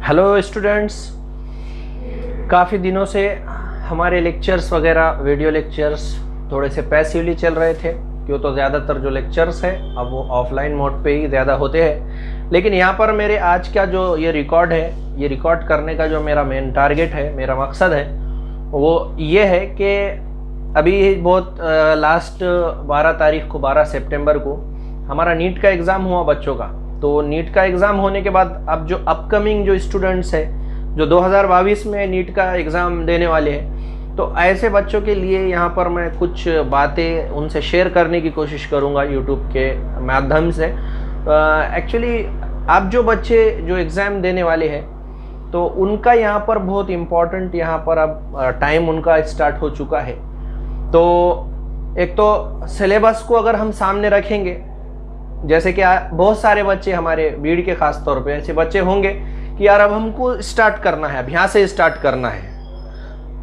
Hello students, काफ़ी दिनों से हमारे लेक्चर्स वगैरह वीडियो लेक्चर्स थोड़े से पैसिवली चल रहे थे, क्यों तो ज़्यादातर जो लेक्चर्स है अब वो ऑफलाइन मोड पे ही ज़्यादा होते हैं। लेकिन यहाँ पर मेरे आज का जो ये रिकॉर्ड है, ये रिकॉर्ड करने का जो मेरा मेन टारगेट है, मेरा मकसद है, वो ये है कि अभी बहुत लास्ट 12 तारीख को 12 सितंबर को हमारा नीट का एग्ज़ाम हुआ बच्चों का। तो नीट का एग्ज़ाम होने के बाद अब जो अपकमिंग जो स्टूडेंट्स हैं जो 2022 में नीट का एग्ज़ाम देने वाले हैं, तो ऐसे बच्चों के लिए यहाँ पर मैं कुछ बातें उनसे शेयर करने की कोशिश करूँगा यूट्यूब के माध्यम से। एक्चुअली आप जो बच्चे जो एग्ज़ाम देने वाले हैं तो उनका यहाँ पर बहुत इम्पॉर्टेंट यहाँ पर अब टाइम उनका स्टार्ट हो चुका है। तो एक तो सिलेबस को अगर हम सामने रखेंगे, जैसे कि बहुत सारे बच्चे हमारे बीड़ के खास तौर पे ऐसे बच्चे होंगे कि यार अब हमको स्टार्ट करना है, अब यहाँ से स्टार्ट करना है,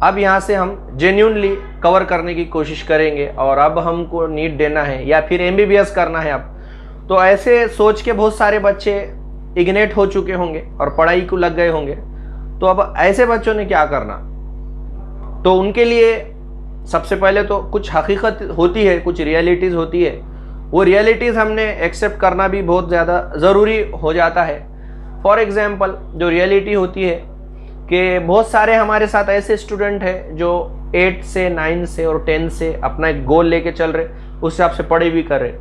अब यहाँ से हम जेन्युइनली कवर करने की कोशिश करेंगे और अब हमको नीट देना है या फिर एमबीबीएस करना है अब। तो ऐसे सोच के बहुत सारे बच्चे इग्नेट हो चुके होंगे और पढ़ाई को लग गए होंगे। तो अब ऐसे बच्चों ने क्या करना, तो उनके लिए सबसे पहले तो कुछ हकीकत होती है, कुछ रियलिटीज़ होती है, वो रियलिटीज़ हमने एक्सेप्ट करना भी बहुत ज़्यादा ज़रूरी हो जाता है। फॉर एग्ज़ाम्पल जो रियलिटी होती है कि बहुत सारे हमारे साथ ऐसे स्टूडेंट हैं जो 8 से 9 से और 10 से अपना एक गोल लेके चल रहे, उस हिसाब से पढ़ाई भी कर रहे,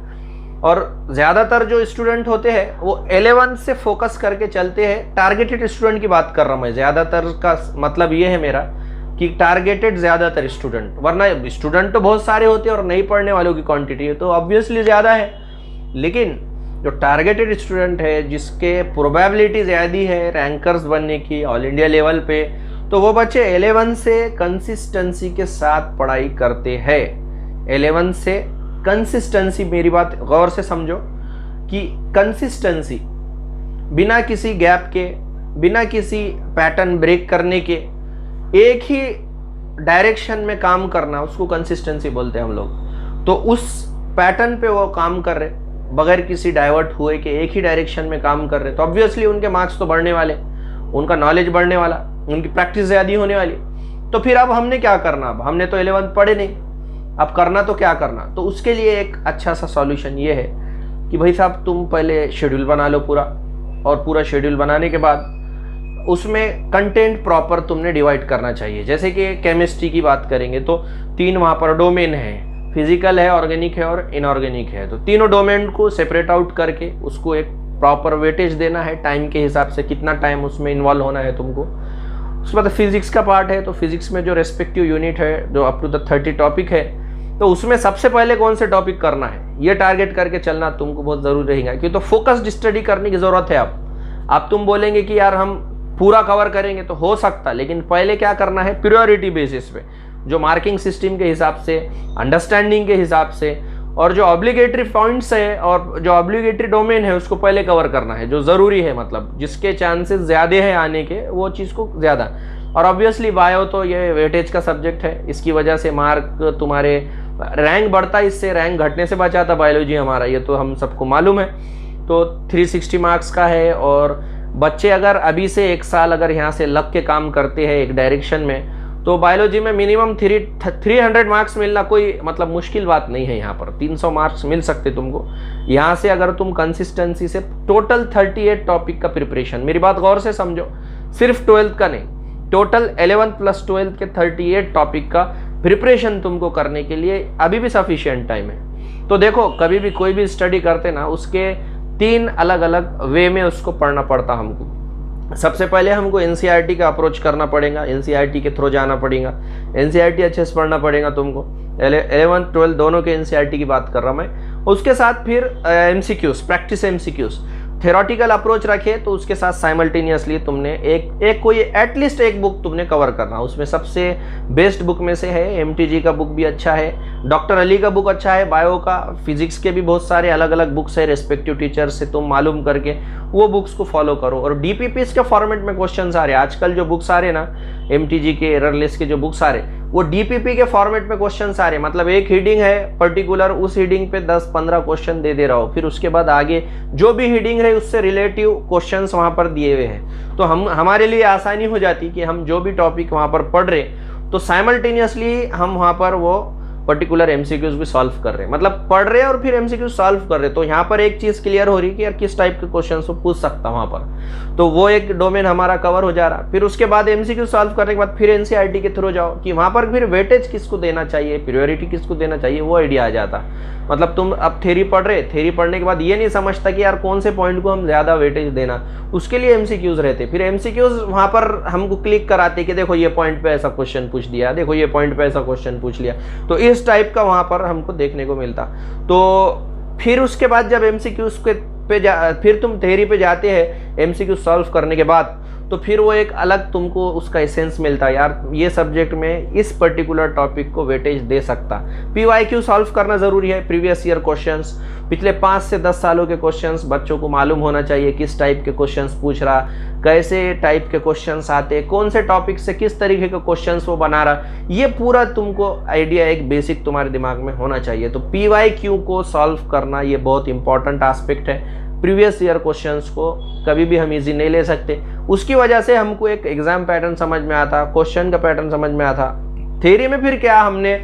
और ज़्यादातर जो स्टूडेंट होते हैं वो 11 से फोकस करके चलते हैं। टारगेटेड स्टूडेंट की बात कर रहा हूँ मैं, ज़्यादातर का मतलब ये है मेरा कि टारगेटेड ज़्यादातर स्टूडेंट, वरना स्टूडेंट तो बहुत सारे होते हैं और नहीं पढ़ने वालों की क्वांटिटी तो ऑब्वियसली ज़्यादा है, लेकिन जो टारगेटेड स्टूडेंट है जिसके प्रोबेबिलिटी ज़्यादा है रैंकर्स बनने की ऑल इंडिया लेवल पे, तो वो बच्चे 11 से कंसिस्टेंसी के साथ पढ़ाई करते हैं। 11 से कंसिस्टेंसी, मेरी बात गौर से समझो कि कंसिस्टेंसी, बिना किसी गैप के, बिना किसी पैटर्न ब्रेक करने के, एक ही डायरेक्शन में काम करना, उसको कंसिस्टेंसी बोलते हैं हम लोग। तो उस पैटर्न पे वो काम कर रहे बगैर किसी डाइवर्ट हुए कि एक ही डायरेक्शन में काम कर रहे, तो ऑब्वियसली उनके मार्क्स तो बढ़ने वाले, उनका नॉलेज बढ़ने वाला, उनकी प्रैक्टिस ज़्यादा होने वाली। तो फिर अब हमने क्या करना, अब हमने तो 11 पढ़े नहीं, अब करना तो क्या करना। तो उसके लिए एक अच्छा सा सॉल्यूशन ये है कि भाई साहब तुम पहले शेड्यूल बना लो पूरा, और पूरा शेड्यूल बनाने के बाद उसमें कंटेंट प्रॉपर तुमने डिवाइड करना चाहिए। जैसे कि केमिस्ट्री की बात करेंगे तो 3 वहाँ पर डोमेन है, फिजिकल है, ऑर्गेनिक है और इनऑर्गेनिक है। तो तीनों डोमेन को सेपरेट आउट करके उसको एक प्रॉपर वेटेज देना है टाइम के हिसाब से, कितना टाइम उसमें इन्वॉल्व होना है तुमको। उसके बाद फिजिक्स का पार्ट है, तो फिजिक्स में जो रेस्पेक्टिव यूनिट है जो अप टू द 30 टॉपिक है, तो उसमें सबसे पहले कौन से टॉपिक करना है ये टारगेट करके चलना तुमको बहुत ज़रूरी रहेगा, क्योंकि तो फोकस्ड स्टडी करने की ज़रूरत है। अब तुम बोलेंगे कि यार हम पूरा कवर करेंगे तो हो सकता, लेकिन पहले क्या करना है, प्रायोरिटी बेसिस पे, जो मार्किंग सिस्टम के हिसाब से, अंडरस्टैंडिंग के हिसाब से, और जो ऑब्लिगेटरी पॉइंट्स है और जो ऑब्लिगेटरी डोमेन है उसको पहले कवर करना है, जो ज़रूरी है, मतलब जिसके चांसेस ज़्यादा है आने के, वो चीज़ को ज़्यादा। और ऑब्वियसली बायो तो ये वेटेज का सब्जेक्ट है, इसकी वजह से मार्क तुम्हारे रैंक बढ़ता है, इससे रैंक घटने से बचाता बायोलॉजी हमारा, ये तो हम सबको मालूम है। तो 360 मार्क्स का है, और बच्चे अगर अभी से 1 साल अगर यहाँ से लग के काम करते हैं एक डायरेक्शन में, तो बायोलॉजी में मिनिमम 300 मार्क्स मिलना कोई मतलब मुश्किल बात नहीं है। यहाँ पर 300 मार्क्स मिल सकते तुमको यहाँ से, अगर तुम कंसिस्टेंसी से टोटल 38 टॉपिक का प्रिपरेशन, मेरी बात गौर से समझो, सिर्फ 12th का नहीं, टोटल 11th प्लस 12th के 38 टॉपिक का प्रिपरेशन तुमको करने के लिए अभी भी सफिशिएंट टाइम है। तो देखो, कभी भी कोई भी स्टडी करते ना, उसके 3 अलग अलग वे में उसको पढ़ना पड़ता हमको। सबसे पहले हमको एनसीईआरटी का अप्रोच करना पड़ेगा, एनसीईआरटी के थ्रू जाना पड़ेगा, एनसीईआरटी अच्छे से पढ़ना पड़ेगा तुमको। 11th 12th दोनों के एनसीईआरटी की बात कर रहा मैं। उसके साथ फिर MCQs, practice MCQs, theoretical approach रखे तो उसके साथ साइमल्टेनियसली तुमने एक कोई एटलीस्ट एक बुक तुमने कवर करना। उसमें सबसे बेस्ट बुक में से है एमटीजी का बुक भी अच्छा है, डॉक्टर अली का बुक अच्छा है, बायो का, फिजिक्स के भी बहुत सारे अलग अलग बुक्स है रेस्पेक्टिव टीचर से, तुम मालूम करके वो बुक्स को फॉलो करो। और डीपीपीएस के फॉर्मेट में क्वेश्चन आ रहे, आजकल जो बुक्स आ रहे ना एमटीजी के एररलेस के जो बुक्स आ रहे, वो डीपीपी के फॉर्मेट में क्वेश्चन आ रहे हैं, मतलब एक हीडिंग है पर्टिकुलर, उस हीडिंग पे 10-15 क्वेश्चन दे रहा हो, फिर उसके बाद आगे जो भी हीडिंग है उससे रिलेटिव क्वेश्चंस वहां पर दिए हुए हैं। तो हमारे लिए आसानी हो जाती कि हम जो भी टॉपिक वहां पर पढ़ रहे तो साइमल्टेनियसली हम वहां पर वो पर्टिकुलर एमसीक्यूज भी सॉल्व कर रहे हैं, मतलब पढ़ रहे हैं और फिर एमसीक्यूज सॉल्व कर रहे हैं। तो यहाँ पर एक चीज क्लियर हो रही है कि यार किस टाइप के क्वेश्चन को पूछ सकता वहां पर, तो वो एक डोमेन हमारा कवर हो जा रहा। फिर उसके बाद एमसीक्यू सॉल्व करने के बाद फिर एनसीईआरटी के थ्रू जाओ कि वहां पर फिर वेटेज किसको देना चाहिए, प्रायोरिटी किसको देना चाहिए, वो आइडिया आ जाता। मतलब तुम अब थ्योरी पढ़ रहे, थ्योरी पढ़ने के बाद ये नहीं समझता कि यार कौन से पॉइंट को हम ज्यादा वेटेज देना, उसके लिए एमसीक्यूज रहते। फिर एमसीक्यूज वहां पर हमको क्लिक कराते कि देखो ये पॉइंट पे ऐसा क्वेश्चन पूछ दिया, देखो ये पॉइंट पे ऐसा क्वेश्चन पूछ लिया, तो इस टाइप का वहां पर हमको देखने को मिलता। तो फिर उसके बाद जब एमसीक्यूज फिर तुम थ्योरी पे जाते हैं एमसीक्यू सॉल्व करने के बाद, तो फिर वो एक अलग तुमको उसका एसेंस मिलता है, यार ये सब्जेक्ट में इस पर्टिकुलर टॉपिक को वेटेज दे सकता। पीवाईक्यू सॉल्व करना जरूरी है, प्रीवियस ईयर क्वेश्चंस, पिछले 5 से 10 सालों के क्वेश्चंस बच्चों को मालूम होना चाहिए, किस टाइप के क्वेश्चंस पूछ रहा, कैसे टाइप के क्वेश्चंस आते, कौन से टॉपिक से किस तरीके के क्वेश्चंस वो बना रहा, ये पूरा तुमको आइडिया एक बेसिक तुम्हारे दिमाग में होना चाहिए। तो पीवाईक्यू को सॉल्व करना ये बहुत इंपॉर्टेंट एस्पेक्ट है। प्रीवियस ईयर क्वेश्चंस को कभी भी हम इजी नहीं ले सकते, उसकी वजह से हमको एक एग्जाम पैटर्न समझ में आता, क्वेश्चन का पैटर्न समझ में आता। थ्योरी में फिर क्या हमने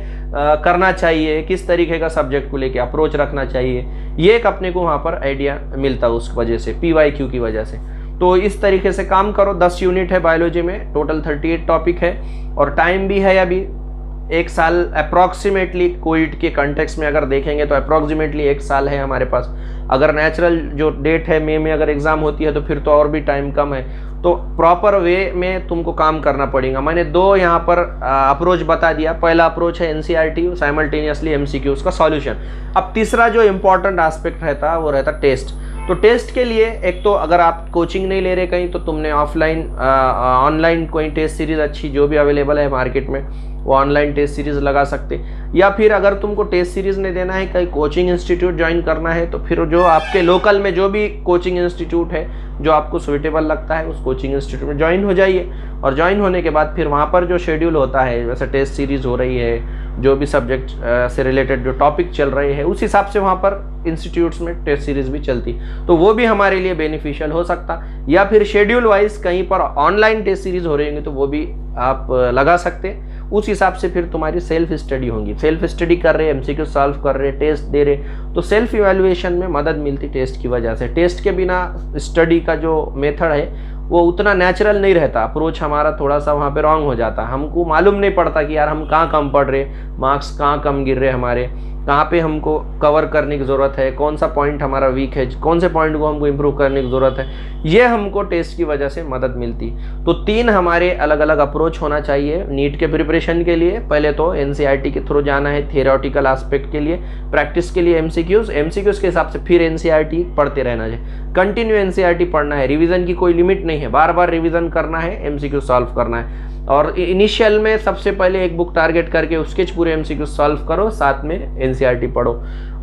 करना चाहिए, किस तरीके का सब्जेक्ट को लेके अप्रोच रखना चाहिए, ये एक अपने को वहाँ पर आइडिया मिलता उस वजह से, पीवाईक्यू की वजह से। तो इस तरीके से काम करो। 10 यूनिट है बायोलॉजी में, टोटल 38 टॉपिक है और टाइम भी है अभी 1 साल अप्रॉक्सीमेटली। कोविड के कंटेक्स्ट में अगर देखेंगे तो अप्रॉक्सीमेटली 1 साल है हमारे पास। अगर नेचुरल जो डेट है मई में अगर एग्जाम होती है तो फिर तो और भी टाइम कम है। तो प्रॉपर वे में तुमको काम करना पड़ेगा। मैंने 2 यहाँ पर अप्रोच बता दिया। पहला अप्रोच है एनसीईआरटी, साइमल्टेनियसली एमसीक्यूज का सॉल्यूशन। अब तीसरा जो इंपॉर्टेंट एस्पेक्ट रहता है वो रहता टेस्ट। तो टेस्ट के लिए एक तो अगर आप कोचिंग नहीं ले रहे कहीं, तो तुमने ऑनलाइन कोई टेस्ट सीरीज अच्छी जो भी अवेलेबल है मार्केट में वो ऑनलाइन टेस्ट सीरीज लगा सकते। या फिर अगर तुमको टेस्ट सीरीज नहीं देना है, कहीं कोचिंग इंस्टीट्यूट ज्वाइन करना है, तो फिर जो आपके लोकल में जो भी कोचिंग इंस्टीट्यूट है जो आपको सुइटेबल लगता है उस कोचिंग इंस्टीट्यूट में ज्वाइन हो जाइए। और ज्वाइन होने के बाद फिर वहाँ पर जो शेड्यूल होता है, वैसे टेस्ट सीरीज हो रही है, जो भी सब्जेक्ट से रिलेटेड जो टॉपिक चल रहे हैं उस हिसाब से वहाँ पर इंस्टीट्यूट्स में टेस्ट सीरीज भी चलती, तो वो भी हमारे लिए बेनिफिशियल हो सकता। या फिर शेड्यूल वाइज कहीं पर ऑनलाइन टेस्ट सीरीज हो रही होंगी तो वो भी आप लगा सकते। उस हिसाब से फिर तुम्हारी सेल्फ स्टडी होंगी। सेल्फ स्टडी कर रहे, एमसीक्यू सॉल्व कर रहे, टेस्ट दे रहे, तो सेल्फ इवैल्यूएशन में मदद मिलती टेस्ट की वजह से। टेस्ट के बिना स्टडी का जो मेथड है वो उतना नेचुरल नहीं रहता, अप्रोच हमारा थोड़ा सा वहाँ पे रॉन्ग हो जाता। हमको मालूम नहीं पड़ता कि यार हम कहाँ कम पढ़ रहे, मार्क्स कहाँ कम गिर रहे हमारे, कहाँ पे हमको कवर करने की ज़रूरत है, कौन सा पॉइंट हमारा वीक है, कौन से पॉइंट को हमको इम्प्रूव करने की ज़रूरत है, ये हमको टेस्ट की वजह से मदद मिलती। तो 3 हमारे अलग अलग अप्रोच होना चाहिए नीट के प्रिपरेशन के लिए। पहले तो एनसीईआरटी के थ्रू जाना है थियोरेटिकल एस्पेक्ट के लिए, प्रैक्टिस के लिए एमसीक्यूज के हिसाब से फिर एनसीईआरटी पढ़ते रहना है, कंटिन्यू एनसीईआरटी पढ़ना है। रिवीजन की कोई लिमिट नहीं है, बार बार रिवीजन करना है, एमसीक्यू सॉल्व करना है। और इनिशियल में सबसे पहले एक बुक टारगेट करके उसके पूरे एमसीक्यू सॉल्व करो, साथ में एनसीईआरटी पढ़ो।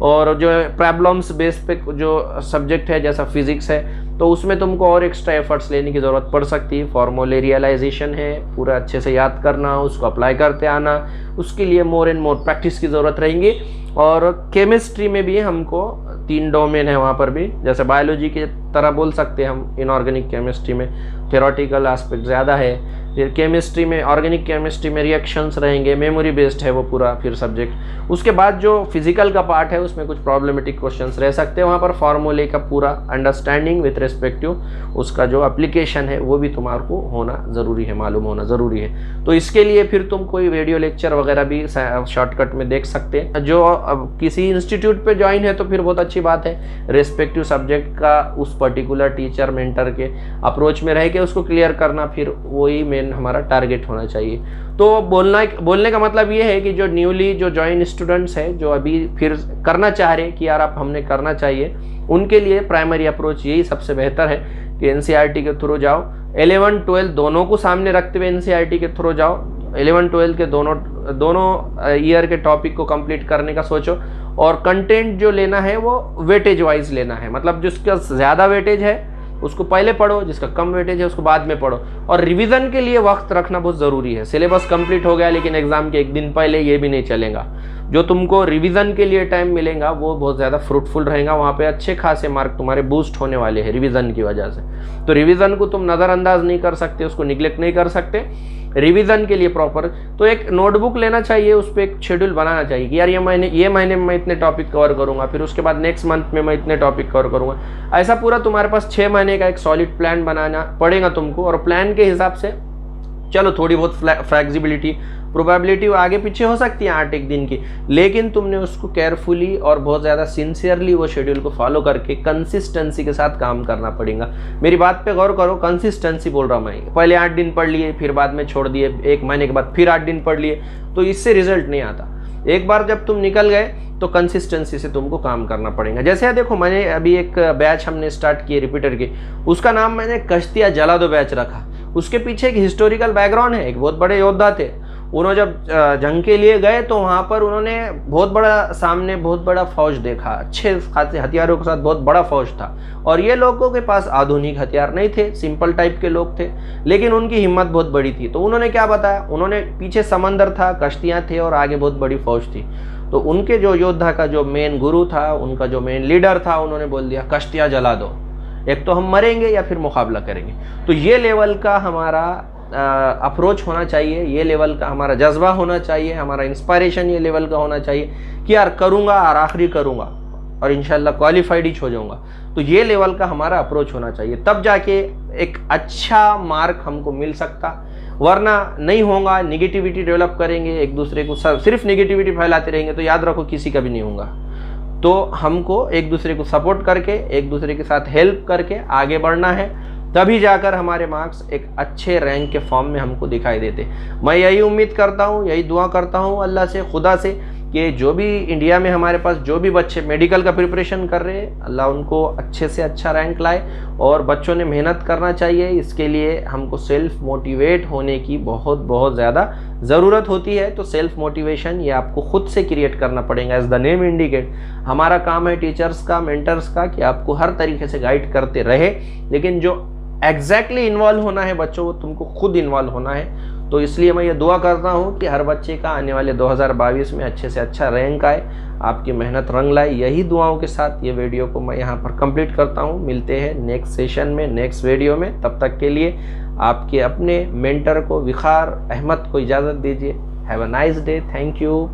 और जो प्रॉब्लम्स बेस पे जो सब्जेक्ट है जैसा फिजिक्स है तो उसमें तुमको और एक्स्ट्रा एफर्ट्स लेने की ज़रूरत पड़ सकती है। फॉर्मूले रियलाइजेशन है, पूरा अच्छे से याद करना, उसको अप्लाई करते आना, उसके लिए मोर एंड मोर प्रैक्टिस की ज़रूरत रहेगी। और केमिस्ट्री में भी हमको 3 डोमेन है वहाँ पर भी, जैसे बायोलॉजी की तरह बोल सकते हैं हम। इनऑर्गेनिक केमिस्ट्री में थ्योरेटिकल एस्पेक्ट ज़्यादा है, फिर केमिस्ट्री में, ऑर्गेनिक केमिस्ट्री में रिएक्शंस रहेंगे, मेमोरी बेस्ड है वो पूरा फिर सब्जेक्ट। उसके बाद जो फिजिकल का पार्ट है उसमें कुछ प्रॉब्लमेटिक क्वेश्चंस रह सकते हैं, वहाँ पर फार्मूले का पूरा अंडरस्टैंडिंग विथ रिस्पेक्ट टू उसका जो एप्लीकेशन है वो भी तुम्हारे को होना ज़रूरी है, मालूम होना ज़रूरी है। तो इसके लिए फिर तुम कोई वीडियो लेक्चर वगैरह भी शॉर्टकट में देख सकते हैं। जो अब किसी इंस्टीट्यूट पे ज्वाइन है तो फिर बहुत अच्छी बात है, रिस्पेक्टिव सब्जेक्ट का उस पर्टिकुलर टीचर मेंटर के अप्रोच में रह के उसको क्लियर करना, फिर वही मेन हमारा टारगेट होना चाहिए। तो बोलने का मतलब ये है कि जो न्यूली जो ज्वाइन स्टूडेंट्स हैं, जो अभी फिर करना चाह रहे हैं कि यार आप हमने करना चाहिए, उनके लिए प्राइमरी अप्रोच यही सबसे बेहतर है कि एनसीईआरटी के थ्रू जाओ। 11-12 दोनों को सामने रखते हुए एनसीईआरटी के थ्रू जाओ। 11-12 के दोनों ईयर के टॉपिक को कंप्लीट करने का सोचो। और कंटेंट जो लेना है वो वेटेज वाइज लेना है, मतलब जिसका ज़्यादा वेटेज है उसको पहले पढ़ो, जिसका कम वेटेज है उसको बाद में पढ़ो। और रिवीजन के लिए वक्त रखना बहुत ज़रूरी है। सिलेबस कंप्लीट हो गया लेकिन एग्जाम के एक दिन पहले, ये भी नहीं चलेगा। जो तुमको रिवीजन के लिए टाइम मिलेगा वो बहुत ज़्यादा फ्रूटफुल रहेगा, वहाँ पे अच्छे खासे मार्क तुम्हारे बूस्ट होने वाले हैं रिवीजन की वजह से। तो रिवीजन को तुम नज़रअंदाज नहीं कर सकते, उसको निगलेक्ट नहीं कर सकते। रिवीजन के लिए प्रॉपर तो एक नोटबुक लेना चाहिए, उस पर एक शेड्यूल बनाना चाहिए कि यार ये महीने में मैं इतने टॉपिक कवर करूँगा, फिर उसके बाद नेक्स्ट मंथ में मैं इतने टॉपिक कवर करूँगा। ऐसा पूरा तुम्हारे पास 6 महीने का एक सॉलिड प्लान बनाना पड़ेगा तुमको। और प्लान के हिसाब से चलो थोड़ी बहुत फ्लेक्सिबिलिटी, प्रोबेबिलिटी आगे पीछे हो सकती है 8 दिन की, लेकिन तुमने उसको केयरफुली और बहुत ज़्यादा सिंसियरली वो शेड्यूल को फॉलो करके कंसिस्टेंसी के साथ काम करना पड़ेगा। मेरी बात पे गौर करो, कंसिस्टेंसी बोल रहा हूँ मैं। पहले 8 दिन पढ़ लिए, फिर बाद में छोड़ दिए, 1 महीने के बाद फिर 8 दिन पढ़ लिए, तो इससे रिजल्ट नहीं आता। एक बार जब तुम निकल गए तो कंसिस्टेंसी से तुमको काम करना पड़ेगा। जैसे देखो, मैंने अभी एक बैच हमने स्टार्ट किए रिपीटर की, उसका नाम मैंने कश्तियाँ जला दो बैच रखा। उसके पीछे एक हिस्टोरिकल बैकग्राउंड है। एक बहुत बड़े योद्धा थे, उन्होंने जब जंग के लिए गए तो वहाँ पर उन्होंने सामने बहुत बड़ा फौज देखा, अच्छे खासे हथियारों के साथ बहुत बड़ा फौज था। और ये लोगों के पास आधुनिक हथियार नहीं थे, सिंपल टाइप के लोग थे, लेकिन उनकी हिम्मत बहुत बड़ी थी। तो उन्होंने क्या बताया, उन्होंने पीछे समंदर था, कश्तियाँ थे और आगे बहुत बड़ी फौज थी। तो उनके जो योद्धा का जो मेन गुरु था, उनका जो मेन लीडर था, उन्होंने बोल दिया कश्तियाँ जला दो, एक तो हम मरेंगे या फिर मुकाबला करेंगे। तो ये लेवल का हमारा अप्रोच होना चाहिए, ये लेवल का हमारा जज्बा होना चाहिए, हमारा इंस्पायरेशन ये लेवल का होना चाहिए कि यार करूँगा और आखिरी करूँगा और इंशाल्लाह क्वालिफाइड ही हो जाऊँगा। तो ये लेवल का हमारा अप्रोच होना चाहिए, तब जाके एक अच्छा मार्क हमको मिल सकता। वरना नहीं होगा, निगेटिविटी डेवलप करेंगे, एक दूसरे को सिर्फ निगेटिविटी फैलाते रहेंगे तो याद रखो किसी का भी नहीं होगा। तो हमको एक दूसरे को सपोर्ट करके, एक दूसरे के साथ हेल्प करके आगे बढ़ना है, तभी जाकर हमारे मार्क्स एक अच्छे रैंक के फॉर्म में हमको दिखाई देते। मैं यही उम्मीद करता हूँ, यही दुआ करता हूँ अल्लाह से, खुदा से, कि जो भी इंडिया में हमारे पास जो भी बच्चे मेडिकल का प्रिपरेशन कर रहे हैं, अल्लाह उनको अच्छे से अच्छा रैंक लाए। और बच्चों ने मेहनत करना चाहिए, इसके लिए हमको सेल्फ मोटिवेट होने की बहुत ज़्यादा ज़रूरत होती है। तो सेल्फ मोटिवेशन ये आपको खुद से क्रिएट करना पड़ेगा। एज द नेम इंडिकेट, हमारा काम है टीचर्स का, मेंटर्स का, कि आपको हर तरीके से गाइड करते रहे, लेकिन जो एग्जैक्टली इन्वॉल्व होना है बच्चों को, तुमको खुद इन्वॉल्व होना है। तो इसलिए मैं ये दुआ करता हूँ कि हर बच्चे का आने वाले 2022 में अच्छे से अच्छा रैंक आए, आपकी मेहनत रंग लाए। यही दुआओं के साथ ये वीडियो को मैं यहाँ पर कंप्लीट करता हूँ। मिलते हैं नेक्स्ट सेशन में, नेक्स्ट वीडियो में। तब तक के लिए आपके अपने मेंटर को, विखार अहमद को इजाज़त दीजिए। Have a nice day. Thank you.